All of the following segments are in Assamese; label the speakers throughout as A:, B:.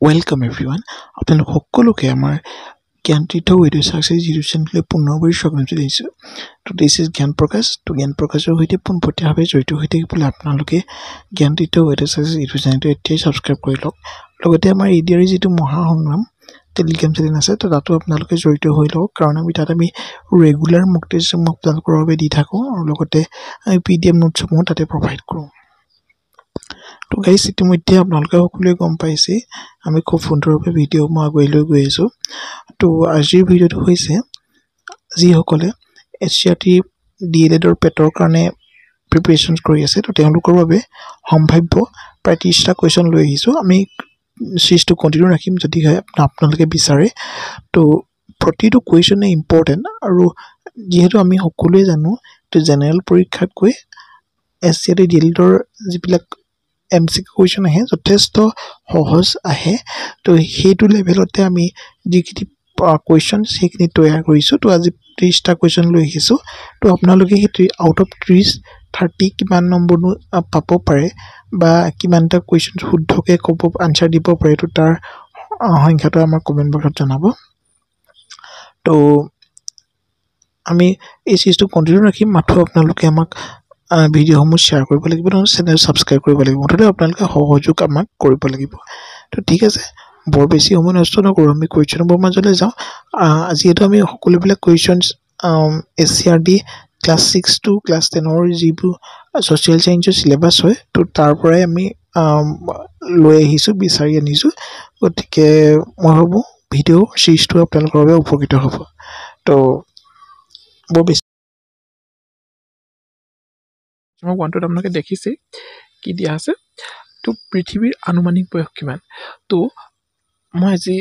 A: Welcome everyone. আপোনালোক সকলোকে আমাৰ জ্ঞানতীৰ্থ ৱেডিঅ' ছাকচেছ ইউটিউব চেনেললৈ পুনৰবাৰ স্বাগতম জনাইছোঁ। তো দিছ ইজ জ্ঞান প্ৰকাশ। তো জ্ঞান প্ৰকাশৰ সৈতে পোনপটীয়াভাৱে জড়িত হৈ থাকিবলৈ আপোনালোকে জ্ঞানতীৰ্থ ৱেডিঅ' ছাকচেছ ইউটিউব চেনেলটো এতিয়াই ছাবস্ক্ৰাইব কৰি লওক। লগতে আমাৰ EDR যিটো মহাসংগ্ৰাম টেলিগ্ৰাম চেনেল আছে তো তাতো আপোনালোকে জড়িত হৈ লওক, কাৰণ তাত আমি ৰেগুলাৰ মক টেষ্টসমূহ আপোনালোকৰ বাবে দি থাকোঁ আৰু লগতে আমি PDF নোটছসমূহ তাতে প্ৰভাইড কৰোঁ। তো গাইজ, ইতিমধ্যে আপোনালোকে সকলোৱে গম পাইছে আমি খুব সুন্দৰভাৱে ভিডিঅ' মই আগুৱাই লৈ গৈ আছোঁ। তো আজিৰ ভিডিঅ'টো হৈছে যিসকলে SCRT DLEDৰ পেটৰ কাৰণে প্ৰিপেৰেশ্যন কৰি আছে তো তেওঁলোকৰ বাবে সম্ভাৱ্য প্ৰায় 30টা কুৱেশ্যন লৈ আহিছোঁ। আমি চিৰিজটো কণ্টিনিউ ৰাখিম যদিহে আপোনালোকে বিচাৰে। তো প্ৰতিটো কুৱেশ্যনে ইম্পৰ্টেণ্ট, আৰু যিহেতু আমি সকলোৱে জানো তো জেনেৰেল পৰীক্ষাতকৈ SCRT DLEDৰ যিবিলাক MCQ কুৱেশ্যন আহে যথেষ্ট সহজ আহে। তো সেইটো লেভেলতে আমি যিখিনি কুৱেশ্যন সেইখিনি তৈয়াৰ কৰিছোঁ। তো আজি 30টা কুৱেশ্যন লৈ আহিছোঁ। তো আপোনালোকে সেই আউট অফ 30 কিমান নম্বৰনো পাব পাৰে বা কিমানটা কুৱেশ্যন শুদ্ধকৈ ক'ব আনচাৰ দিব পাৰে, তো তাৰ সংখ্যাটো আমাৰ কমেণ্ট বক্সত জনাব। তো আমি এই চিৰিজটো কণ্টিনিউ ৰাখিম, মাথো আপোনালোকে আমাক ভিডিঅ'সমূহ শ্বেয়াৰ কৰিব লাগিব, নহ'লে চেনেল ছাবস্ক্ৰাইব কৰিব লাগিব, মুঠতে আপোনালোকে সহযোগ আমাক কৰিব লাগিব। তো ঠিক আছে, বৰ বেছি সময় নষ্ট নকৰোঁ, আমি কুৱেশ্যনবোৰ মাজলৈ যাওঁ। যিহেতু আমি সকলোবিলাক questions SCRT class 6 to class 10ৰ যিবোৰ ছ'চিয়েল ছায়েন্সৰ চিলেবাছ হয় তো তাৰ পৰাই আমি লৈ আহিছোঁ, বিচাৰি আনিছোঁ। গতিকে মই ভাবোঁ ভিডিঅ' চিৰিজটো আপোনালোকৰ বাবে উপকৃত হ'ব। তো বৰ বেছি নম্বৰ 1টোত আপোনালোকে দেখিছে কি দিয়া আছে, তো পৃথিৱীৰ আনুমানিক বয়স কিমান। তো মই আজি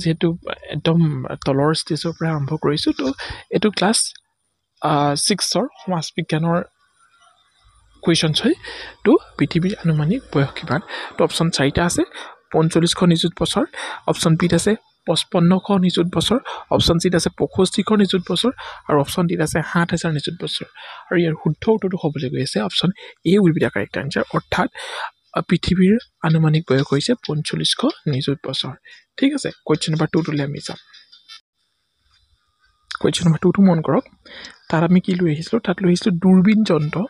A: যিহেতু একদম তলৰ ষ্টেজৰ পৰা আৰম্ভ কৰিছোঁ, তো এইটো ক্লাছ 6ৰ সমাজ বিজ্ঞানৰ কুৱেশ্যনছ হয়। তো পৃথিৱীৰ আনুমানিক বয়স কিমান। তো অপশ্যন 4টা আছে, 4500 নিযুত বছৰ, অপশ্যন বিত আছে 5500 নিযুত বছৰ, অপশ্যন চিত আছে 6500 নিযুত বছৰ, আৰু অপশ্যন ডিত আছে 7000 নিযুত বছৰ। আৰু ইয়াৰ শুদ্ধ উত্তৰটো হ'বলৈ গৈ আছে option A will be the correct answer, অৰ্থাৎ পৃথিৱীৰ আনুমানিক বয়স হৈছে 4500 নিযুত বছৰ। ঠিক আছে, কুৱেশ্যন নম্বৰ 2টোলৈ আমি যাম। কুৱেশ্যন নম্বৰ 2টো মন কৰক। তাত আমি কি লৈ আহিছিলোঁ, তাত লৈ আহিছিলোঁ দূৰবীণ যন্ত্ৰ।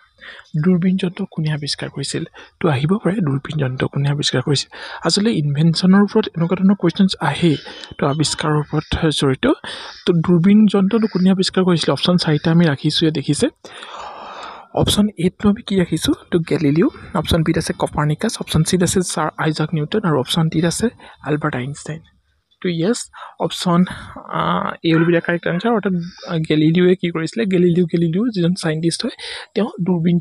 A: দূৰবীণ যন্ত্ৰ কোনে আৱিষ্কাৰ কৰিছিল। তো আহিব পাৰে দূৰবীণ যন্ত্ৰ কোনে আৱিষ্কাৰ কৰিছিল। আচলতে ইনভেনশ্যনৰ ওপৰত এনেকুৱা ধৰণৰ কুৱেশ্যনছ আহে, তো আৱিষ্কাৰৰ ওপৰত জড়িত। তো দূৰবীণ যন্ত্ৰটো কোনে আৱিষ্কাৰ কৰিছিল। অপশ্যন 4টা আমি ৰাখিছোঁ, ইয়াত দেখিছে। অপশ্যন এটো আমি কি ৰাখিছোঁ, তো গেলিলিও, অপশ্যন বিত আছে কপাৰ্নিকাছ, অপশ্যন চিত আছে ছাৰ আইজাক নিউটন, আৰু অপশ্যন ডিত আছে এলবাৰ্ট আইনষ্টাইন। তো yes, option A will be the correct answer, অৰ্থাৎ গেলিলিওৱে কি কৰিছিলে, গেলিলিও যিজন চাইণ্টিষ্ট হয় তেওঁ দূৰবীণ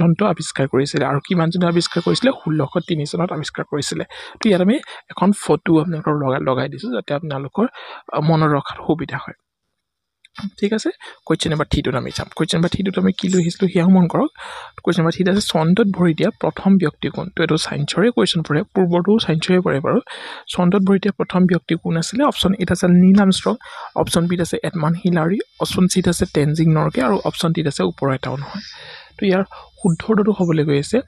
A: যন্ত্ৰ আৱিষ্কাৰ কৰিছিলে। আৰু কিমান চনত আৱিষ্কাৰ কৰিছিলে, 1603 চনত আৱিষ্কাৰ কৰিছিলে। তো ইয়াত আমি এখন ফটো আপোনালোকৰ লগাই দিছোঁ যাতে আপোনালোকৰ মনত ৰখাত সুবিধা হয়। ঠিক আছে, কুৱেশ্যন নম্বৰ 3টোত আমি যাম। কুৱেশ্যন নম্বৰ 3টোত আমি কি লৈ আহিছিলোঁ সেয়াও মন কৰক। কুৱেশ্যন নম্বৰ 3ত আছে চন্দ্ৰত ভৰি দিয়া প্ৰথম ব্যক্তি কোন। তো এইটো ছায়েন্সৰে কুৱেশ্যন পৰে, পূৰ্বতো ছায়েন্সৰে পৰে বাৰু। চন্দ্ৰত ভৰি দিয়া প্ৰথম ব্যক্তি কোন আছিলে। অপশ্যন এত আছে নীল আৰ্মষ্ট্ৰং, অপশ্যন বিত আছে এডমাণ্ড হিলাৰী, অপশ্যন চিত আছে টেনজিং নৰগে, আৰু অপশ্যন ডিত আছে ওপৰৰ এটাও নহয়। তো ইয়াৰ শুদ্ধ উত্তৰটো হ'বলৈ গৈ আছে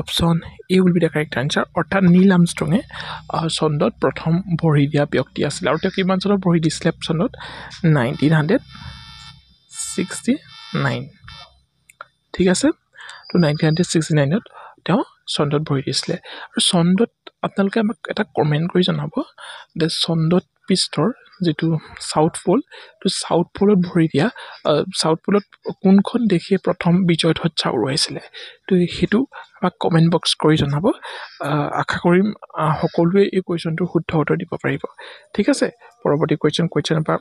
A: option A will be the correct answer, অৰ্থাৎ নীল আৰ্মষ্ট্ৰঙে চন্দ্ৰত প্ৰথম ভৰি দিয়া ব্যক্তি আছিলে। আৰু তেওঁ কিমান চনত ভৰি দিছিলে চন্দ্ৰত, 1969। ঠিক আছে, তো 1969ত তেওঁ চন্দ্ৰত ভৰি দিছিলে। আৰু চন্দ্ৰত আপোনালোকে আমাক এটা কমেণ্ট কৰি জনাব যে চন্দ্ৰত পৃষ্ঠৰ যিটো চাউথ প'ল, তো চাউথ প'লত ভৰি দিয়া, চাউথ প'লত কোনখন দেশে প্ৰথম বিজয় ধ্বজা উৰুৱাইছিলে। তো সেইটো আমাক কমেণ্ট বক্স কৰি জনাব। আশা কৰিম সকলোৱে এই কুৱেশ্যনটোৰ শুদ্ধ উত্তৰ দিব পাৰিব। ঠিক আছে, পৰৱৰ্তী কুৱেশ্যন নম্বৰ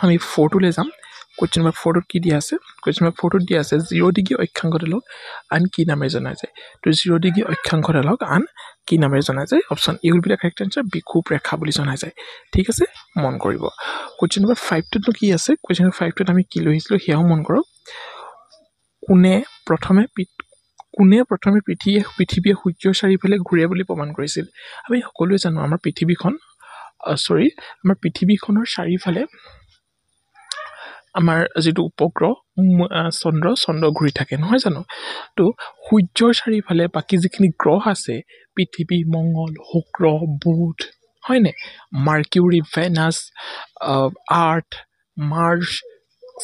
A: আমি 4টোলৈ যাম। কুৱেশ্যন নম্বৰ 4টোত কি দিয়া আছে, কুৱেশ্যন নম্বৰ 4টোত দিয়া আছে 0 ডিগ্ৰী অক্ষাংশ ঢালক আন কি নামেৰে জনা যায়। তো 0 ডিগ্ৰী অক্ষাংশ ঢালক আন কি নামেৰে জনা যায়। Option A will be the correct answer, বিষুৱ ৰেখা বুলি জনা যায়। ঠিক আছে, মন কৰিব। কুৱেশ্যন নম্বৰ 5টোতনো কি আছে, কুৱেশ্যন নম্বৰ 5টোত আমি কি লৈ আহিছিলোঁ সেয়াও মন কৰক। কোনে প্ৰথমে পৃথিৱীয়ে সূৰ্যৰ চাৰিওফালে ঘূৰে বুলি প্ৰমাণ কৰিছিল। আমি সকলোৱে জানো আমাৰ পৃথিৱীখনৰ চাৰিওফালে
B: আমাৰ যিটো উপগ্ৰহ চন্দ্ৰ ঘূৰি থাকে নহয় জানো তো সূৰ্যৰ চাৰিওফালে বাকী যিখিনি গ্ৰহ আছে পৃথিৱী মংগল শুক্ৰ বুধ হয়নে মাৰ্কিউৰী ভেনাছ আৰ্থ March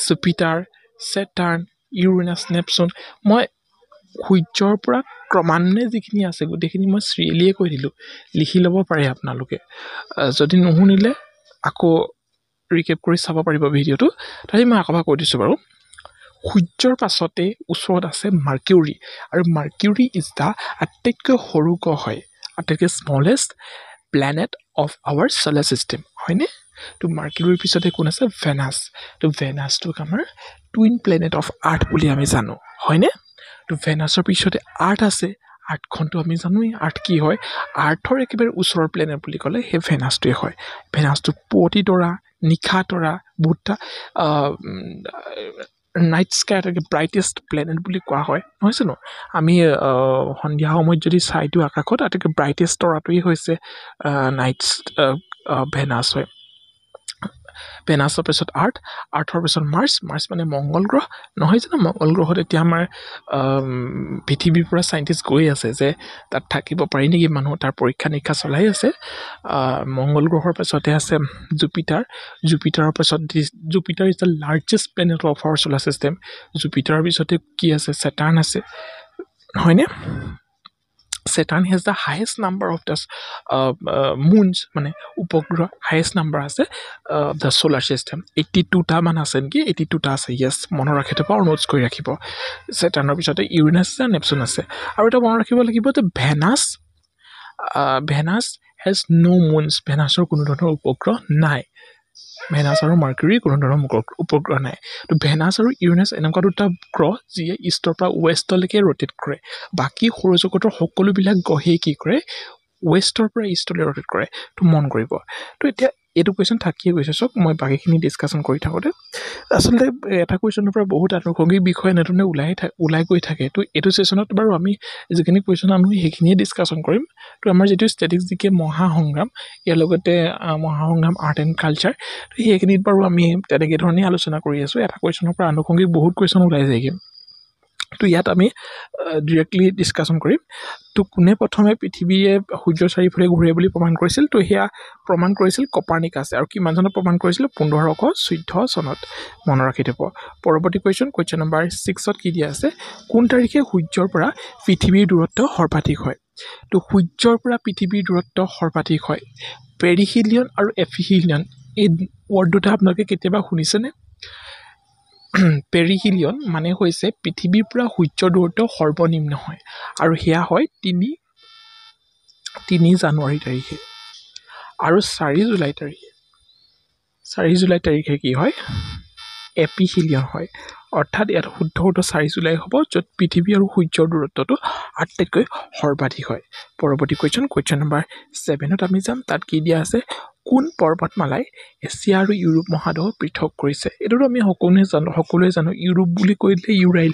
B: Jupiter Saturn Uranus Neptune মই সূৰ্যৰ পৰা ক্ৰমান্বয়ে যিখিনি আছে গোটেইখিনি মই চিৰিয়েলিয়ে কৈ দিলোঁ লিখি ল'ব পাৰে আপোনালোকে যদি নুশুনিলে আকৌ ৰিকেপ কৰি চাব পাৰিব ভিডিঅ'টো তথাপি মই আকৌ কৈ দিছোঁ বাৰু সূৰ্যৰ পাছতে ওচৰত আছে মাৰ্কিউৰী আৰু মাৰ্কিউৰী ইজ দ্য আটাইতকৈ সৰু গ্ৰহ হয় আটাইতকৈ smallest planet of our solar system হয়নে তো মাৰ্কিউৰীৰ পিছতে কোন আছে ভেনাছ তো ভেনাছটোক আমাৰ টুইন প্লেনেট অফ আৰ্থ বুলি আমি জানো হয়নে তো ভেনাছৰ পিছতে আৰ্থ আছে আৰ্থখনটো আমি জানোৱেই আৰ্থ কি হয় আৰ্থৰ একেবাৰে ওচৰৰ প্লেনেট বুলি ক'লে সেই ভেনাছটোৱে হয় ভেনাছটো পুৱতি তৰা নিশা তৰা বহুতটা নাইট স্কাই আটাইতকৈ ব্ৰাইটেষ্ট প্লেনেট বুলি কোৱা হয় নহয় জানো আমি সন্ধিয়া সময়ত যদি চাই দিওঁ আকাশত আটাইতকৈ ব্ৰাইটেষ্ট তৰাটোৱেই হৈছে নাইট ভেনাছ হয় ভেনাছৰ পিছত আৰ্থৰ পিছত মাৰ্চ মানে মংগল গ্ৰহ নহয় জানো মংগল গ্ৰহত এতিয়া আমাৰ পৃথিৱীৰ পৰা চাইণ্টিষ্ট গৈ আছে যে তাত থাকিব পাৰি নেকি মানুহ তাৰ পৰীক্ষা নিৰীক্ষা চলাই আছে মংগল গ্ৰহৰ পিছতে আছে জুপিটাৰৰ পিছত Jupiter is the largest planet of our solar system জুপিটাৰৰ পিছতে কি আছে ছেটাৰ্ণ আছে হয়নে Saturn has the highest number of the moons মানে উপগ্ৰহ হাইয়েষ্ট নাম্বাৰ আছে দ্য সোলাৰ চিষ্টেম 82টা মান আছে নেকি 82টা আছে ইয়েছ মনত ৰাখি থ'ব আৰু নোটছ কৰি ৰাখিব ছেটাৰ্ণৰ পিছতে ইউৰেনাছ আছে নেপচুন আছে আৰু এটা মনত ৰাখিব লাগিব যে ভেনাছ হেজ ন' মুনছ ভেনাছৰ কোনো ধৰণৰ উপগ্ৰহ নাই ভেনাছ আৰু মাৰ্কিউৰী কোনো ধৰণৰ উপগ্ৰহ নাই তো ভেনাছ আৰু ইউৰেনাছ এনেকুৱা দুটা গ্ৰহ যিয়ে ইষ্টৰ পৰা ৱেষ্টলৈকে ৰ'টেট কৰে বাকী সৌৰজগতৰ সকলোবিলাক গ্ৰহেই কি কৰে ৱেষ্টৰ পৰা ইষ্টলৈ ৰ'টেট কৰে তো মন কৰিব তো এতিয়া এইটো কুৱেশ্যন থাকিয়ে গৈছে চাওক মই বাকীখিনি ডিছকাশ্যন কৰি থাকোঁতে আচলতে এটা কুৱেশ্যনৰ পৰা বহুত আনুষংগিক বিষয় এনেধৰণে ওলাই গৈ থাকে তো এইটো ছেশ্যনত বাৰু আমি যিখিনি কুৱেশ্যন আনো সেইখিনিয়ে ডিছকাশ্যন কৰিম তো আমাৰ যিটো ষ্টেটিক্স জিকে মহাসংগ্ৰাম ইয়াৰ লগতে মহাসংগ্ৰাম আৰ্ট এণ্ড কালচাৰ তো সেইখিনিত বাৰু আমি তেনেকৈ ধৰণেই আলোচনা কৰি আছোঁ এটা কুৱেশ্যনৰ পৰা আনুষংগিক বহুত কুৱেশ্যন ওলাই যায়গৈ তো ইয়াত আমি ডিৰেক্টলি ডিছকাশ্যন কৰিম তো কোনে প্ৰথমে পৃথিৱীয়ে সূৰ্যৰ চাৰিওফালে ঘূৰে বুলি প্ৰমাণ কৰিছিল তো সেয়া প্ৰমাণ কৰিছিল কপাৰ্নিকাছে আৰু কিমান চনত প্ৰমাণ কৰিছিল 1514 চনত মনত ৰাখি থ'ব পৰৱৰ্তী কুৱেশ্যন নম্বৰ 6ত কি দিয়া আছে কোন তাৰিখে সূৰ্যৰ পৰা পৃথিৱীৰ দূৰত্ব সৰ্বাধিক হয় তো সূৰ্যৰ পৰা পৃথিৱীৰ দূৰত্ব সৰ্বাধিক হয় পেৰিহিলিয়ন আৰু এফিহিলিয়ন এই ৱৰ্ড দুটা আপোনালোকে কেতিয়াবা শুনিছেনে পেৰিহিলিয়ন মানে হৈছে পৃথিৱীৰ পৰা সূৰ্যৰ দূৰত্ব সৰ্বনিম্ন হয় আৰু সেয়া হয় 3 জানুৱাৰী তাৰিখে আৰু 4 জুলাই তাৰিখে কি হয় এপিহিলিয়ন হয় অৰ্থাৎ ইয়াত শুদ্ধ 4 জুলাই হ'ব য'ত পৃথিৱী আৰু সূৰ্যৰ দূৰত্বটো আটাইতকৈ সৰ্বাধিক হয় পৰৱৰ্তী কুৱেশ্যন নম্বৰ 7ত আমি যাম তাত কি দিয়া আছে কোন পৰ্বতমালাই এছিয়া আৰু ইউৰোপ মহাদেশ পৃথক কৰিছে এইটোতো আমি সকলোৱে জানো ইউৰোপ বুলি কৈ দিলে ইউৰাইল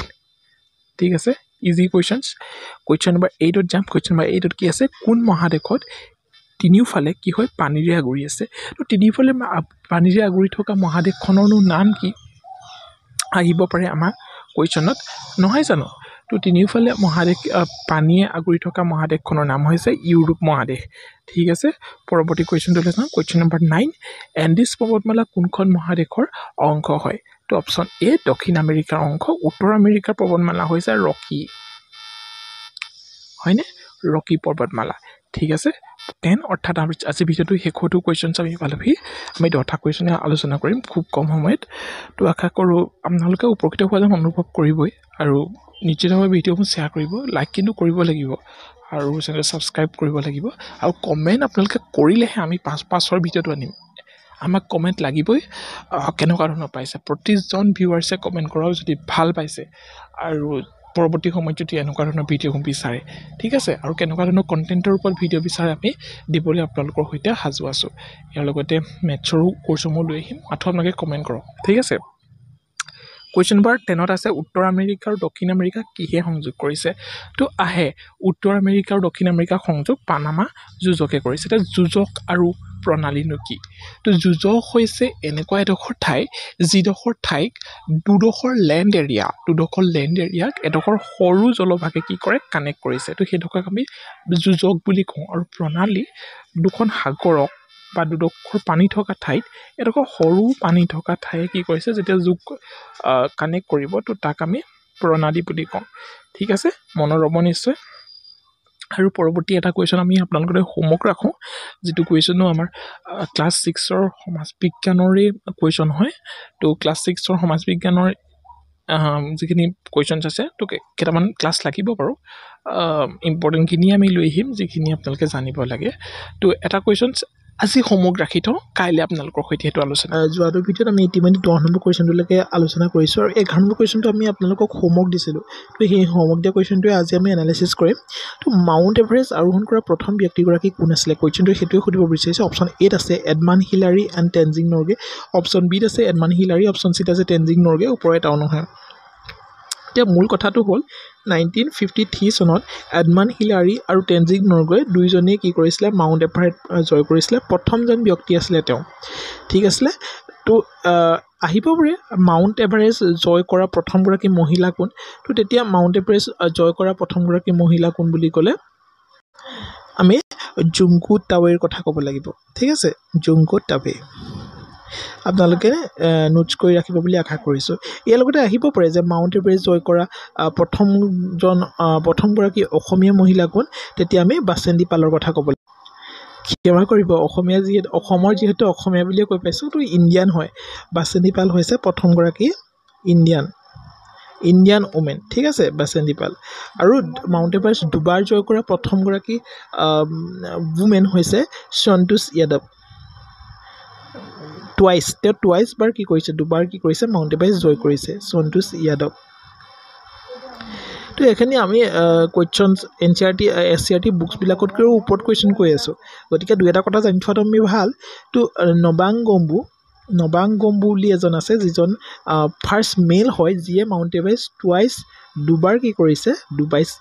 B: ঠিক আছে ইজি কুৱেশ্যন নম্বৰ 8ত যাম কুৱেশ্যন নম্বৰ 8ত কি আছে কোন মহাদেশত তিনিওফালে কি হয় পানীৰে আগুৰি আছে তো তিনিওফালে পানীৰে আগুৰি থকা মহাদেশখনৰনো নাম কি আহিব পাৰে আমাৰ কুৱেশ্যনত নহয় জানো তো তিনিওফালে পানীয়ে আগুৰি থকা মহাদেশখনৰ নাম হৈছে ইউৰোপ মহাদেশ ঠিক আছে পৰৱৰ্তী কুৱেশ্যনটোলৈ যাওঁ কুৱেশ্যন নম্বৰ 9 এণ্ডিছ পৰ্বতমালা কোনখন মহাদেশৰ অংশ হয় তো অপশ্যন এ দক্ষিণ আমেৰিকাৰ অংশ উত্তৰ আমেৰিকাৰ পৰ্বতমালা হৈছে ৰকি হয়নে ৰকি পৰ্বতমালা ঠিক আছে 10 অৰ্থাৎ আজি ভিডিঅ'টো শেষতো কুৱেশ্যন আমি পালোহি আমি 10টা কুৱেশ্যনে আলোচনা কৰিম খুব কম সময়ত তো আশা কৰোঁ আপোনালোকে উপকৃত হোৱা যেন অনুভৱ কৰিবই আৰু নিশ্চিতভাৱে ভিডিঅ'বোৰ শ্বেয়াৰ কৰিব লাইক কিন্তু কৰিব লাগিব আৰু চেনেল ছাবস্ক্ৰাইব কৰিব লাগিব আৰু কমেণ্ট আপোনালোকে কৰিলেহে আমি পাছৰ ভিডিঅ'টো আনিম আমাক কমেণ্ট লাগিবই কেনেকুৱা ধৰণৰ পাইছে প্ৰতিজন ভিউৱাৰ্ছে কমেণ্ট কৰক যদি ভাল পাইছে আৰু পৰৱৰ্তী সময়ত যদি এনেকুৱা ধৰণৰ ভিডিঅ'সমূহ বিচাৰে ঠিক আছে আৰু কেনেকুৱা ধৰণৰ কণ্টেণ্টৰ ওপৰত ভিডিঅ' বিচাৰে আমি দিবলৈ আপোনালোকৰ সৈতে সাজু আছোঁ ইয়াৰ লগতে মেথছৰো কোৰ্চসমূহ লৈ আহিম মাথো আপোনালোকে কমেণ্ট কৰক ঠিক আছে কুৱেশ্যন নম্বৰ 10ত আছে উত্তৰ আমেৰিকা আৰু দক্ষিণ আমেৰিকা কিহে সংযোগ কৰিছে তো আহে উত্তৰ আমেৰিকা আৰু দক্ষিণ আমেৰিকা সংযোগ পানামা যুঁজকে কৰিছে এতিয়া যুঁজক আৰু প্ৰণালীনো কি তো যুজক হৈছে এনেকুৱা এডোখৰ ঠাই যিডোখৰ ঠাইক দুডোখৰ লেণ্ড এৰিয়াক এডোখৰ সৰু জলভাগে কি কৰে কানেক্ট কৰিছে তো সেইডোখৰক আমি যুজক বুলি কওঁ আৰু প্ৰণালী দুখন সাগৰক বা দুডোখৰ পানী থকা ঠাইত এডোখৰ সৰু পানী থকা ঠায়ে কি কৰিছে যেতিয়া যোগ কানেক্ট কৰিব তো তাক আমি প্ৰণালী বুলি কওঁ ঠিক আছে মনত ৰ'ব নিশ্চয় আৰু পৰৱৰ্তী এটা কুৱেশ্যন আমি আপোনালোকৰ হোমৱৰ্ক ৰাখোঁ যিটো কুৱেশ্যনো আমাৰ ক্লাছ 6ৰ সমাজ বিজ্ঞানৰে কুৱেশ্যন হয় তো ক্লাছ 6ৰ সমাজ বিজ্ঞানৰ যিখিনি কুৱেশ্যনছ আছে তো কেইটামান ক্লাছ লাগিব বাৰু ইম্পৰ্টেণ্টখিনি আমি লৈ আহিম যিখিনি আপোনালোকে জানিব লাগে তো এটা কুৱেশ্যন আজি হোমৱৰ্ক ৰাখি থওঁ কাইলৈ আপোনালোকৰ সৈতে সেইটো আলোচনা যোৱাটো ভিডিঅ'ত আমি ইতিমধ্যে 10 নম্বৰ কুৱেশ্যনটোলৈকে আলোচনা কৰিছোঁ আৰু 11 নম্বৰ কুৱেশ্যনটো আমি আপোনালোকক হোমৱৰ্ক দিছিলোঁ তো সেই হোমৱৰ্ক দিয়া কুৱেশ্যনটোৱে আজি আমি এনালাইচিছ কৰিম তো মাউণ্ট এভাৰেষ্ট আৰোহণ কৰা প্ৰথম ব্যক্তিগৰাকী কোন আছিলে কুৱেশ্যনটোৱে সেইটোৱে সুধিব বিচাৰিছে অপশ্যন এত আছে Edmund Hillary and Tenzing Norgay option বিত আছে এডমাণ্ড হিলাৰী অপশ্যন চিত আছে টেনজিং নৰ্গে ওপৰৰ এটাও নহয় এতিয়া মূল কথাটো হ'ল 1953 চনত এডমাণ্ড হিলাৰী আৰু টেনজিং নৰ্গে দুইজনেই কি কৰিছিলে মাউণ্ট এভাৰেষ্ট জয় কৰিছিলে প্ৰথমজন ব্যক্তি আছিলে তেওঁ ঠিক আছিলে তো আহিব পাৰে মাউণ্ট এভাৰেষ্ট জয় কৰা প্ৰথমগৰাকী মহিলা কোন তো তেতিয়া মাউণ্ট এভাৰেষ্ট জয় কৰা প্ৰথমগৰাকী মহিলা কোন বুলি ক'লে আমি জুংকো টাৱেৰ কথা ক'ব লাগিব ঠিক আছে জুংকো টাৱে আপোনালোকে নোটছ কৰি ৰাখিব বুলি আশা কৰিছোঁ ইয়াৰ লগতে আহিব পাৰে যে মাউণ্ট এভাৰেষ্ট জয় কৰা প্ৰথমগৰাকী অসমীয়া মহিলা কোন তেতিয়া আমি বাচেন্দি পালৰ কথা ক'ব লাগিব ক্ষমা কৰিব অসমৰ যিহেতু অসমীয়া বুলিয়ে কৈ পাইছোঁ তো ইণ্ডিয়ান হয় বাচেন্দি পাল হৈছে প্ৰথমগৰাকী ইণ্ডিয়ান ওমেন ঠিক আছে বাচেন্দি পাল আৰু মাউণ্ট এভাৰেষ্ট দুবাৰ জয় কৰা প্ৰথমগৰাকী ওমেন হৈছে সন্তোষ যাদৱ টুৱাইছ বাৰ কি কৰিছে দুবাৰ কি কৰিছে মাউণ্ট এভাৰেষ্ট জয় কৰিছে সন্তোষ যাদৱ তো এইখিনি আমি কুৱেশ্যনছ NCERT বুকছবিলাকতকৈও ওপৰত কুৱেশ্যন কৈ আছোঁ গতিকে দুই এটা কথা জানি থোৱাটো আমি ভাল তো নবাং গম্বু বুলি এজন আছে যিজন ফাৰ্ষ্ট মেল হয় যিয়ে মাউণ্ট এভাৰেষ্ট দুবাৰ কি কৰিছে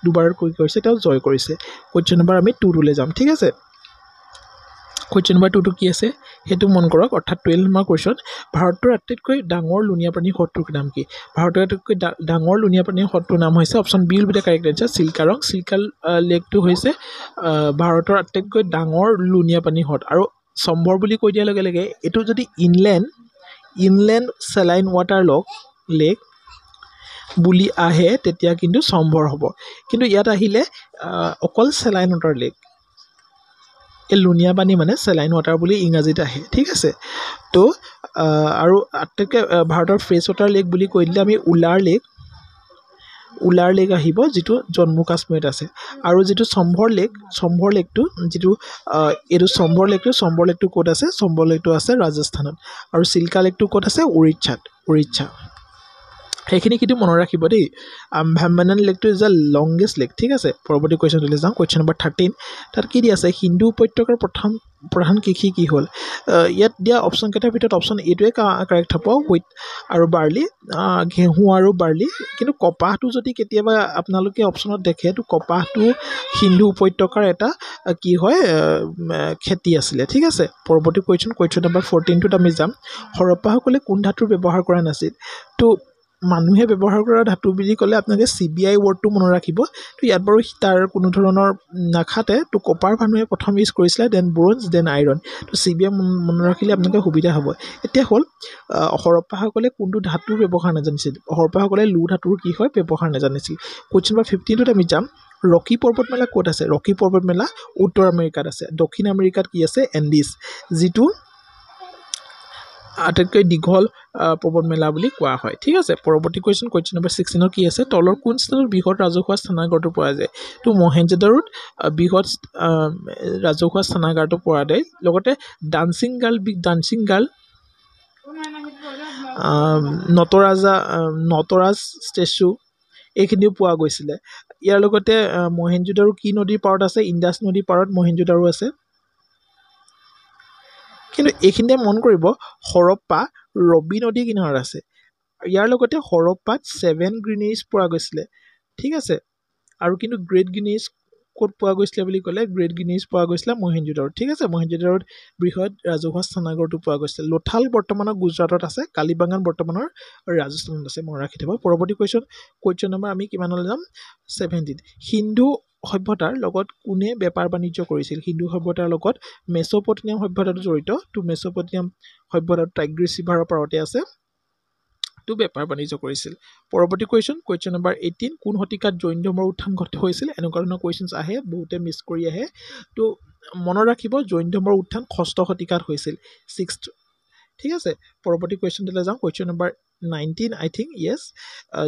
B: দুবাৰ কি কৰিছে তেওঁ জয় কৰিছে কুৱেশ্যন নম্বৰ আমি 2 যাম ঠিক আছে কুৱেশ্যন নম্বৰ 2 কি আছে সেইটো মন কৰক অৰ্থাৎ 12 নম্বৰ কুৱেশ্যন ভাৰতৰ আটাইতকৈ ডাঙৰ লুণীয়া প্ৰাণীৰ হ্ৰদটোৰ নাম কি ভাৰতৰ আটাইতকৈ ডাঙৰ লুণীয়া প্ৰাণীৰ হ্ৰদটোৰ নাম হৈছে option B will be the correct answer Chilika লেকটো হৈছে ভাৰতৰ আটাইতকৈ ডাঙৰ লুণীয়া প্ৰাণীৰ হ্ৰদ আৰু সম্ভৰ বুলি কৈ দিয়াৰ লগে লগে এইটো যদি ইনলেণ্ড চেলাইন ৱাটাৰ লেক বুলি আহে তেতিয়া কিন্তু সম্ভৰ হ'ব কিন্তু ইয়াত আহিলে অকল চেলাইন ৱাটাৰ লেক এই লুণীয়া পানী মানে চেলাইন ৱাটাৰ বুলি ইংৰাজীত আহে ঠিক আছে তো আৰু আটাইতকৈ ভাৰতৰ ফ্ৰেছ ৱাটাৰ লেক বুলি কৈ দিলে আমি উলাৰ লেক আহিব যিটো জম্মু কাশ্মীৰত আছে আৰু যিটো সম্ভৰ লেকটো যিটো এইটো সম্ভৰ লেকটো ক'ত আছে সম্ভৰ লেকটো আছে ৰাজস্থানত আৰু চিল্কা লেকটো ক'ত আছে উৰিষ্যা সেইখিনি কিন্তু মনত ৰাখিব দেই ভাম্বানান লেকটো ইজ দ্য লংগেষ্ট লেক ঠিক আছে পৰৱৰ্তী কুৱেশ্যনলৈ যাওঁ কুৱেশ্যন নম্বৰ 13 তাত কি দিয়া আছে সিন্ধু উপত্যকাৰ প্ৰধান কৃষি কি হ'ল ইয়াত দিয়া অপশ্যন কেইটাৰ ভিতৰত অপশ্যন এইটোৱে কাৰেক্ট হ'ব হুইট আৰু বাৰ্লি ঘেঁহু আৰু বাৰ্লি কিন্তু কপাহটো যদি কেতিয়াবা আপোনালোকে অপশ্যনত দেখে তো কপাহটো সিন্ধু উপত্যকাৰ এটা কি হয় খেতি আছিলে ঠিক আছে পৰৱৰ্তী কুৱেশ্যন নম্বৰ 14টোত আমি যাম হৰপ্পাসকলে কোন ধাতুৰ ব্যৱহাৰ কৰা নাছিল তো মানুহে ব্যৱহাৰ কৰা ধাতু বুলি ক'লে আপোনালোকে CBI ৱৰ্ডটো মনত ৰাখিব তো ইয়াত বাৰু তাৰ কোনো ধৰণৰ নাখাতে তো কপাৰ মানুহে প্ৰথম ইউজ কৰিছিলে দেন ব্ৰঞ্জ দেন আইৰণ তো CBI মনত ৰাখিলে আপোনালোকে সুবিধা হ'ব এতিয়া হ'ল হৰপ্পাসকলে কোনটো ধাতুৰ ব্যৱহাৰ নাজানিছিল হৰপ্পাসকলে লো ধাতুৰ কি হয় ব্যৱহাৰ নাজানিছিল কুৱেশ্যন নম্বৰ 15টোত আমি যাম ৰকি পৰ্বতমালা ক'ত আছে ৰকি পৰ্বতমালা উত্তৰ আমেৰিকাত আছে দক্ষিণ আমেৰিকাত কি আছে এণ্ডিজ যিটো আটাইতকৈ দীঘল পৰ্বতমালা বুলি কোৱা হয় ঠিক আছে পৰৱৰ্তী কুৱেশ্যন নম্বৰ 16 কি আছে তলৰ কোন স্থানত বৃহৎ ৰাজহুৱা স্থানাগাৰটো পোৱা যায় তো মহেঞ্জোদাৰোত বৃহৎ ৰাজহুৱা স্থানাগাৰটো পোৱা যায় লগতে ডান্সিং গাৰ্ল নটৰাজ ষ্টেচু এইখিনিও পোৱা গৈছিলে ইয়াৰ লগতে মহেঞ্জোদাৰো কি নদীৰ পাৰত আছে ইণ্ডাছ নদীৰ পাৰত মহেঞ্জোদাৰো আছে কিন্তু এইখিনিতে মন কৰিব হৰপ্পা ৰবি নদী কিনাৰত আছে ইয়াৰ লগতে হৰপ্পাত 7 গ্ৰিনেৰিজ পোৱা গৈছিলে ঠিক আছে আৰু কিন্তু গ্ৰেট গ্ৰিনেৰিজ
A: ক'ত পোৱা গৈছিলে বুলি ক'লে গ্ৰেট গ্ৰীনিজ পোৱা গৈছিলে মহেঞ্জোদাৰোত ঠিক আছে মহেঞ্জোদাৰোত বৃহৎ ৰাজহুৱা স্নানাগাৰটো পোৱা গৈছিলে লোথাল বৰ্তমানৰ গুজৰাটত আছে কালিবাগান বৰ্তমানৰ ৰাজস্থানত আছে মনত ৰাখি থ'ব পৰৱৰ্তী কুৱেশ্যন নম্বৰ আমি কিমানলৈ যাম 17 হিন্দু সভ্যতাৰ লগত কোনে বেপাৰ বাণিজ্য কৰিছিল হিন্দু সভ্যতাৰ লগত মেছ'পটেমিয়াম সভ্যতাটো জড়িত তো মেছ'পটেমিয়াম সভ্যতাটো টাইগ্ৰিছ ৰিভাৰৰ পাৰতে আছে তো বেপাৰ বাণিজ্য কৰিছিল পৰৱৰ্তী কুৱেশ্যন নম্বৰ 18 কোন শতিকাত জৈন ধৰ্মৰ উত্থান হৈছিল এনেকুৱা ধৰণৰ কুৱেশ্যনছ আহে বহুতে মিছ কৰি আহে তো মনত ৰাখিব জৈন ধৰ্মৰ উত্থান 6ষ্ঠ শতিকাত হৈছিল 6th ঠিক আছে পৰৱৰ্তী কুৱেশ্যনলৈ যাওঁ কুৱেশ্যন নম্বৰ 19 আই থিংক য়েছ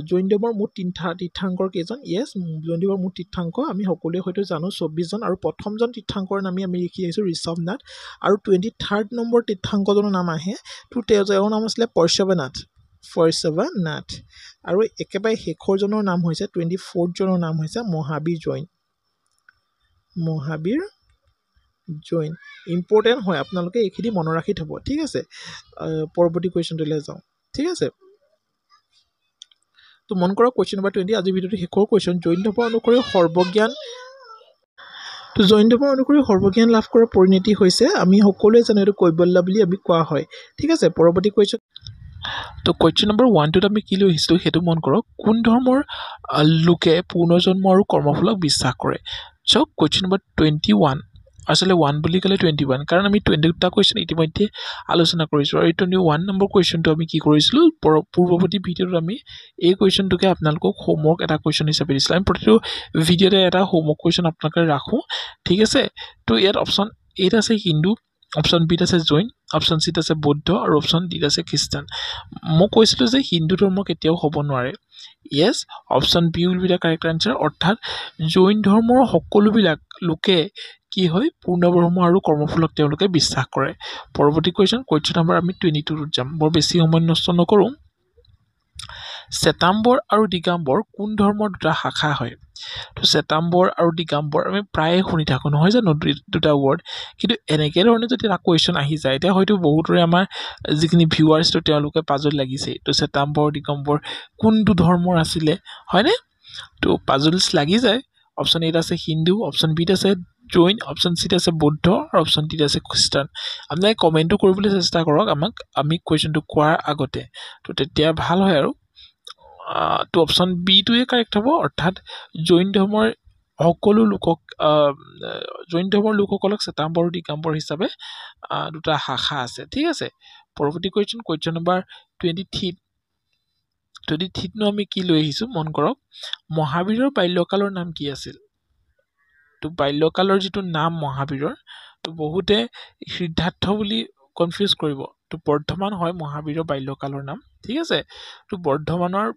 A: জৈন ধৰ্মৰ মুঠ তীৰ্থংকৰ কেইজন য়েছ জৈন ধৰ্মৰ মুঠ তীৰ্থংক আমি সকলোৱে হয়তো জানো 24জন আৰু প্ৰথমজন তীৰ্থংকৰ নামি আমি লিখি আহিছোঁ ঋষভনাথ আৰু 23rd নম্বৰ তীৰ্থংকজনৰ নাম আহে তো তেওঁৰ নাম আছিলে পৰ্শৱনাথ আৰু একেবাৰে শেষৰজনৰ নাম হৈছে 24th জনৰ নাম হৈছে মহাবীৰ জৈন ইম্পৰ্টেণ্ট হয় আপোনালোকে এইখিনি মনত ৰাখি থ'ব ঠিক আছে পৰৱৰ্তী কুৱেশ্যনটোলৈ যাওঁ ঠিক আছে তো মন কৰক কুৱেশ্যন নম্বৰ 20 আজিৰ ভিডিঅ'টো শেষৰ কুৱেশ্যন জৈন ধৰ্ম অনুসৰি সৰ্বজ্ঞান লাভ কৰাৰ পৰিণতি হৈছে আমি সকলোৱে জানো এইটো কৈবল্য বুলি আমি কোৱা হয় ঠিক আছে পৰৱৰ্তী কুৱেশ্যন তো কুৱেশ্যন নম্বৰ 1টোত আমি কি লৈ আহিছিলোঁ সেইটো মন কৰক কোন ধৰ্মৰ লোকে পুনৰ্জন্ম আৰু কৰ্মফলক বিশ্বাস কৰে চাওক কুৱেশ্যন নম্বৰ 21 আচলতে 1 বুলি ক'লে 21 কাৰণ আমি 22টা কুৱেশ্যন ইতিমধ্যে আলোচনা কৰিছোঁ আৰু এই 21 নম্বৰ কুৱেশ্যনটো আমি কি কৰিছিলোঁ পূৰ্বৱৰ্তী ভিডিঅ'টোত আমি এই কুৱেশ্যনটোকে আপোনালোকক হোমৱৰ্ক এটা কুৱেশ্যন হিচাপে দিছিলোঁ আমি প্ৰতিটো ভিডিঅ'তে এটা হোমৱৰ্ক কুৱেশ্যন আপোনালোকে ৰাখোঁ ঠিক আছে তো ইয়াত অপশ্যন এত আছে হিন্দু অপশ্যন বিত আছে জৈন অপশ্যন চিত আছে বৌদ্ধ আৰু অপশ্যন ডিত আছে খ্ৰীষ্টান মই কৈছিলোঁ যে হিন্দু ধৰ্ম কেতিয়াও হ'ব নোৱাৰে yes option B will be the correct answer অৰ্থাৎ জৈন ধৰ্মৰ সকলোবিলাক লোকে কি হয় পূৰ্ণব্ৰহ্ম আৰু কৰ্মফলক তেওঁলোকে বিশ্বাস কৰে পৰৱৰ্তী কুৱেশ্যন নম্বৰ আমি 22ত যাম বৰ বেছি সময় নষ্ট নকৰোঁ শ্বেতাম্বৰ আৰু দিগম্বৰ কোন ধৰ্মৰ দুটা শাখা হয় তো শ্বেতাম্বৰ আৰু দিগম্বৰ আমি প্ৰায়ে শুনি থাকোঁ নহয় জানো দুটা ৱৰ্ড কিন্তু এনেকৈ ধৰণে যদি এটা কুৱেশ্যন আহি যায় এতিয়া হয়তো বহুতৰে আমাৰ যিখিনি ভিউৱাৰ্ছটো তেওঁলোকে পাজল লাগিছে তো শ্বেতাম্বৰ দিগম্বৰ কোনটো ধৰ্মৰ আছিলে হয়নে তো পাজলছ লাগি যায় অপশ্যন এত আছে হিন্দু অপশ্যন বিত আছে জৈন অপশ্যন চিত আছে বৌদ্ধ আৰু অপশ্যন ডিত আছে খ্ৰীষ্টান আপোনালোকে কমেণ্টটো কৰিবলৈ চেষ্টা কৰক আমি কুৱেশ্যনটো কোৱাৰ আগতে তো তেতিয়া ভাল হয় আৰু তো অপশ্যন বিটোৱে কাৰেক্ট হ'ব অৰ্থাৎ জৈন ধৰ্মৰ লোকসকলক শ্বেতাম্বৰ আৰু দিগম্বৰ হিচাপে দুটা শাখা আছে ঠিক আছে পৰৱৰ্তী কুৱেশ্যন নম্বৰ 23নো আমি কি লৈ আহিছোঁ মন কৰক মহাবীৰৰ বাল্যকালৰ নাম কি আছিল তো বাল্যকালৰ যিটো নাম মহাবীৰৰ তো বহুতে সিদ্ধাৰ্থ বুলি কনফিউজ কৰিব তো বৰ্ধমান হয় মহাবীৰৰ বাল্যকালৰ নাম ঠিক আছে তো বৰ্ধমানৰ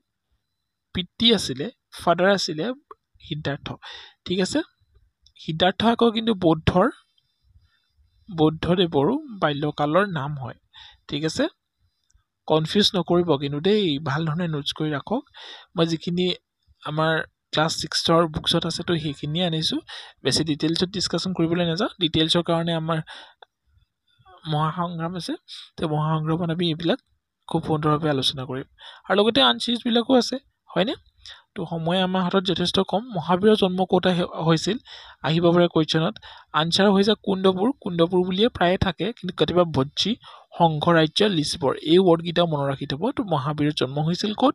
A: পিতৃ আছিলে ফাদাৰ আছিলে সিদ্ধাৰ্থ ঠিক আছে সিদ্ধাৰ্থ আকৌ কিন্তু বৌদ্ধদেৱৰো বাল্যকালৰ নাম হয় ঠিক আছে কনফিউজ নকৰিব কিন্তু দেই ভাল ধৰণে নোটছ কৰি ৰাখক মই যিখিনি আমাৰ ক্লাছ 6ৰ বুকছত আছে তো সেইখিনিয়ে আনিছোঁ বেছি ডিটেইলছত ডিছকাশ্যন কৰিবলৈ নাযাওঁ ডিটেইলছৰ কাৰণে আমাৰ মহাসংগ্ৰাম আছে তো মহাসংগ্ৰামত আমি এইবিলাক খুব সুন্দৰভাৱে আলোচনা কৰিম আৰু লগতে আন চিৰিজবিলাকো আছে হয়নে তো সময় আমাৰ হাতত যথেষ্ট কম মহাবীৰৰ জন্ম ক'ত হৈছিল আহিব পাৰে কুৱেশ্যনত আনচাৰ হৈছে কুণ্ডপুৰ বুলিয়ে প্ৰায়ে থাকে কিন্তু কেতিয়াবা ভজ্জী সংঘৰাজ্য লিছবৰ এই ৱৰ্ডকেইটা মনত ৰাখি থ'ব তো মহাবীৰৰ জন্ম হৈছিল ক'ত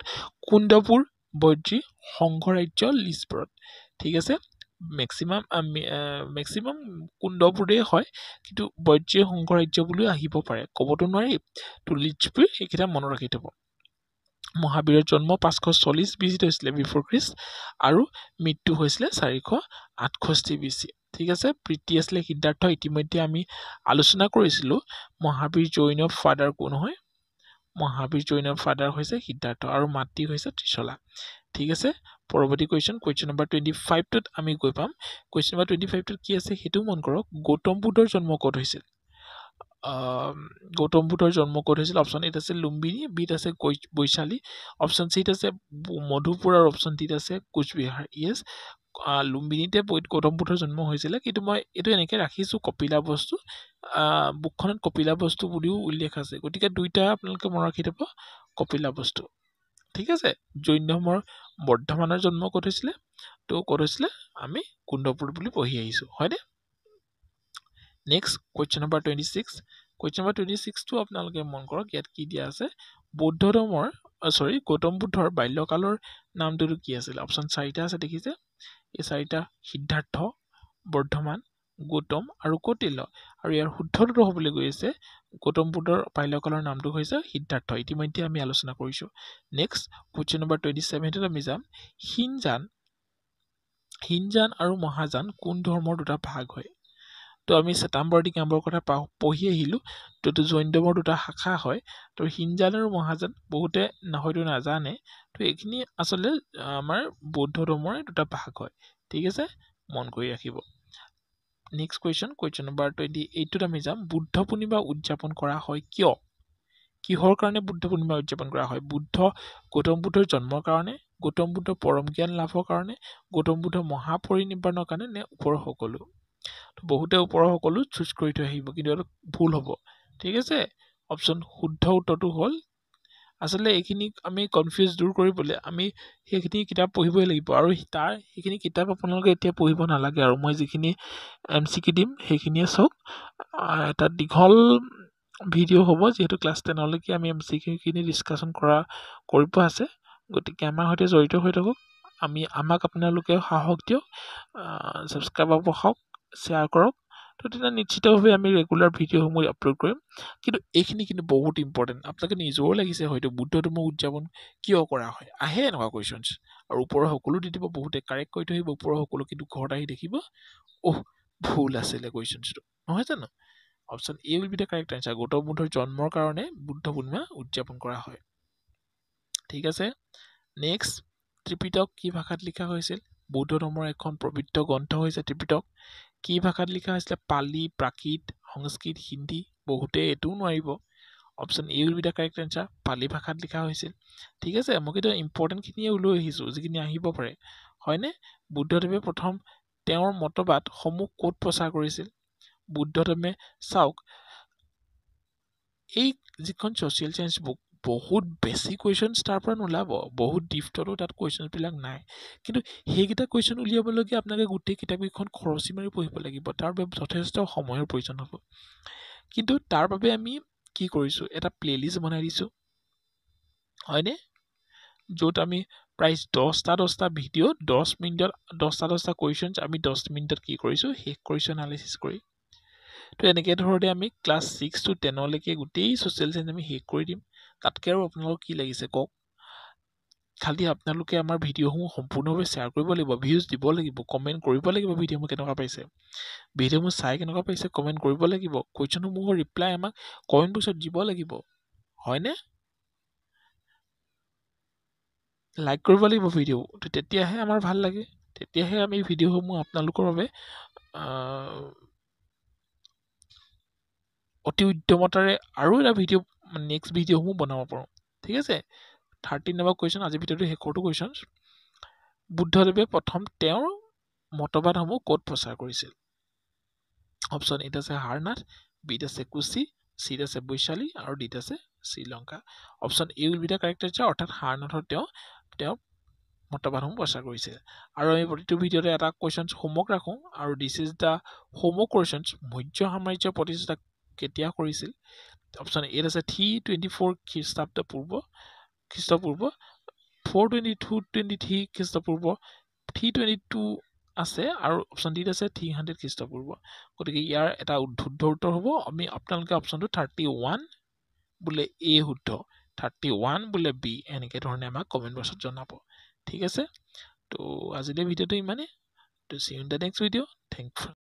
A: কুণ্ডপুৰ ভজ্জী সংঘৰাজ্য লিছবৰত ঠিক আছে মেক্সিমাম কুণ্ডপুৰেই হয় কিন্তু ভজ্জী সংঘৰাজ্য বুলিও আহিব পাৰে ক'বতো নোৱাৰি তো লিছবৰ এইকেইটা মনত ৰাখি থ'ব মহাবীৰৰ জন্ম 540 BC হৈছিলে বিফৰ খ্ৰীষ্ট আৰু মৃত্যু হৈছিলে 468 BC ঠিক আছে পিতৃ আছিলে সিদ্ধাৰ্থ ইতিমধ্যে আমি আলোচনা কৰিছিলোঁ মহাবীৰ জৈনৰ ফাদাৰ কোন হয় মহাবীৰ জৈনৰ ফাদাৰ হৈছে সিদ্ধাৰ্থ আৰু মাতৃ হৈছে ত্ৰিশলা ঠিক আছে পৰৱৰ্তী কুৱেশ্যন নম্বৰ 25টোত আমি গৈ পাম কুৱেশ্যন নম্বৰ 25টোত কি আছে সেইটো মন কৰক গৌতম বুদ্ধৰ জন্ম ক'ত হৈছিল অপশ্যন এত আছে লুম্বিনী বিত আছে বৈশালী অপশ্যন চিত আছে মধুপুৰ আৰু অপশ্যন ডিত আছে কোচবিহাৰ য়েছ লুম্বিনীতে গৌতম বুদ্ধৰ জন্ম হৈছিলে কিন্তু মই এইটো এনেকৈ ৰাখিছোঁ কপিলাবস্তু বুকখনত কপিলাবস্তু বুলিও উল্লেখ আছে গতিকে দুইটা আপোনালোকে মনত ৰাখি থ'ব কপিলাবস্তু ঠিক আছে জৈন ধৰ্মৰ বৰ্ধমানৰ জন্ম ক'ত হৈছিলে
B: তো ক'ত হৈছিলে আমি কুণ্ডপুৰ বুলি পঢ়ি আহিছোঁ হয়নে next question number 26 question number 26 টো আপোনালোকে মন কৰক ইয়াত কি দিয়া আছে বৌদ্ধ ধৰ্মৰ গৌতম বুদ্ধৰ বাল্যকালৰ নামটো কি আছিল অপশ্যন 4টা আছে দেখিছে এই 4টা সিদ্ধাৰ্থ বৰ্ধমান গৌতম আৰু কৌটিল্য আৰু ইয়াৰ শুদ্ধটো হ'বলৈ গৈ আছে গৌতম বুদ্ধৰ বাল্যকালৰ নামটো হৈছে সিদ্ধাৰ্থ ইতিমধ্যে আমি আলোচনা কৰিছো নেক্সট কুৱেশ্যন নম্বৰ 27 ত আমি যাম হিনজান আৰু মহাজান কোন ধৰ্মৰ দুটা ভাগ হয় তো আমি শ্বেতাম্বৰদী কামৰ কথা পঢ়ি আহিলো তো জৈন ধৰ্মৰ দুটা শাখা হয় তো হিনজান আৰু মহাজান বহুতে হয়তো নাজানে তো এইখিনি আচলতে আমাৰ বৌদ্ধ ধৰ্মৰ দুটা ভাগ হয় ঠিক আছে মন কৰি ৰাখিব নেক্সট কুৱেশ্যন নম্বৰ 28 ত আমি যাম বুদ্ধ পূৰ্ণিমা উদযাপন কৰা হয় কিয় কিহৰ কাৰণে বুদ্ধ পূৰ্ণিমা উদযাপন কৰা হয় গৌতম বুদ্ধৰ জন্মৰ কাৰণে গৌতম বুদ্ধ পৰম জ্ঞান লাভৰ কাৰণে গৌতম বুদ্ধ মহাপৰিনিৰ্বাণৰ কাৰণে নে ওপৰৰ সকলো বহুতে ওপৰৰ সকলো চুজ কৰি থৈ আহিব কিন্তু এইটো ভুল হ'ব ঠিক আছে অপশ্যন শুদ্ধ উত্তৰটো হ'ল আচলতে এইখিনি আমি কনফিউজ দূৰ কৰিবলৈ আমি সেইখিনি কিতাপ পঢ়িবই লাগিব আৰু সেইখিনি কিতাপ আপোনালোকে এতিয়া পঢ়িব নালাগে আৰু মই যিখিনি MCQ দিম সেইখিনিয়ে চাওক এটা দীঘল ভিডিঅ' হ'ব যিহেতু ক্লাছ 10 লৈকে আমি MCQ খিনি ডিছকাশ্যন কৰিব আছে গতিকে আমাৰ সৈতে জড়িত হৈ থাকক আমাক আপোনালোকে সাহস দিয়ক ছাবস্ক্ৰাইবাৰ বঢ়াওক শ্বেয়াৰ কৰক তো তেতিয়া নিশ্চিতভাৱে আমি ৰেগুলাৰ ভিডিঅ'সমূহ আপলোড কৰিম কিন্তু এইখিনি কিন্তু বহুত ইম্পৰ্টেণ্ট আপোনালোকে নিজৰো লাগিছে হয়তো বুদ্ধ ধৰ্ম উদযাপন কিয় কৰা হয় আহে এনেকুৱা কুৱেশ্যনছ আৰু ওপৰৰ সকলো দি দিব বহুতে কাৰেক্ট কৰি থৈ আহিব ওপৰৰ সকলো কিন্তু ঘৰত আহি দেখিব ভুল আছিলে কুৱেশ্যনছটো নহয় জানো option A will be the correct answer Gautam বুদ্ধৰ জন্মৰ কাৰণে বুদ্ধ পূৰ্ণিমা উদযাপন কৰা হয় ঠিক আছে নেক্সট ত্ৰিপিটক কি ভাষাত লিখা হৈছিল বৌদ্ধ ধৰ্মৰ এখন পবিত্ৰ গ্ৰন্থ হৈছে ত্ৰিপিটক কি ভাষাত লিখা হৈছিলে পালি প্ৰাকৃত সংস্কৃত হিন্দী বহুতে এইটোও নোৱাৰিব option A will be the correct answer পালি ভাষাত লিখা হৈছিল ঠিক আছে মই কিন্তু ইম্পৰ্টেণ্টখিনিয়ে ওলাই আহিছোঁ যিখিনি আহিব পাৰে হয়নে বুদ্ধদেৱে প্ৰথম তেওঁৰ মতবাদসমূহ ক'ত প্ৰচাৰ কৰিছিল বুদ্ধদেৱে চাওক এই যিখন ছ'চিয়েল চায়েন্স বুক বহুত বেছি কুৱেশ্যনছ তাৰ পৰা নোলাব বহুত ডিফ্টতো তাত কুৱেশ্যনছবিলাক নাই কিন্তু সেইকেইটা কুৱেশ্যন উলিয়াবলগীয়া আপোনালোকে গোটেই কিতাপকেইখন খৰচি মাৰি পঢ়িব লাগিব তাৰ বাবে যথেষ্ট সময়ৰ প্ৰয়োজন হ'ব কিন্তু তাৰ বাবে আমি কি কৰিছোঁ এটা প্লেলিষ্ট বনাই দিছোঁ হয়নে য'ত আমি প্ৰায় 10টা ভিডিঅ' 10 মিনিটত 10টা কুৱেশ্যনছ আমি 10 মিনিটত কি কৰিছোঁ শেষ কৰিছোঁ এনালাইচিছ কৰি তো এনেকৈ ধৰণে আমি ক্লাছ 6 to 10 লৈকে গোটেই ছ'চিয়েল চায়েন্স আমি শেষ কৰি দিম তাতকৈ আৰু আপোনালোকক কি লাগিছে কওক খালি আপোনালোকে আমাৰ ভিডিঅ'সমূহ সম্পূৰ্ণভাৱে শ্বেয়াৰ কৰিব লাগিব ভিউজ দিব লাগিব কমেণ্ট কৰিব লাগিব ভিডিঅ'সমূহ কেনেকুৱা পাইছে ভিডিঅ'সমূহ চাই কেনেকুৱা পাইছে কমেণ্ট কৰিব লাগিব কুৱেশ্যনসমূহৰ ৰিপ্লাই আমাক কমেণ্ট বক্সত দিব লাগিব হয়নে লাইক কৰিব লাগিব ভিডিঅ' তেতিয়াহে আমাৰ ভাল লাগে তেতিয়াহে আমি ভিডিঅ'সমূহ আপোনালোকৰ বাবে অতি উদ্যমতাৰে আৰু এটা ভিডিঅ' নেক্সট ভিডিঅ'সমূহ বনাব পাৰোঁ ঠিক আছে 13 নম্বৰ কুৱেশ্যন আজিৰ ভিডিঅ'টো শেষৰটো কুৱেশ্যন বুদ্ধদেৱে প্ৰথম তেওঁৰ মতবাদসমূহ ক'ত প্ৰচাৰ কৰিছিল অপশ্যন এত আছে হাৰনাথ বিত আছে কোচি চিত আছে বৈশালী আৰু ডিত আছে Sri Lanka option A will be the correct answer অৰ্থাৎ হাৰনাথৰ তেওঁ মতবাদসমূহ প্ৰচাৰ কৰিছিল আৰু আমি প্ৰতিটো ভিডিঅ'তে এটা কুৱেশ্যনছ হোমৱৰ্ক ৰাখোঁ আৰু this is the homework questions Maurya সাম্ৰাজ্যৰ প্ৰতিষ্ঠা কেতিয়া কৰিছিল অপশ্যন এত আছে 324 খ্ৰীষ্টপূৰ্ব 422-23 খ্ৰীষ্টপূৰ্ব 322 আছে আৰু অপশ্যন ডিত আছে 300 খ্ৰীষ্টপূৰ্ব গতিকে ইয়াৰ এটা শুদ্ধ উত্তৰ হ'ব আমি আপোনালোকে অপশ্যনটো 31 বোলে এ শুদ্ধ 31 বোলে বি এনেকৈ ধৰণে আমাক কমেণ্ট বক্সত জনাব ঠিক আছে তো আজিলৈ ভিডিঅ'টো ইমানেই তো see in the next video' thank U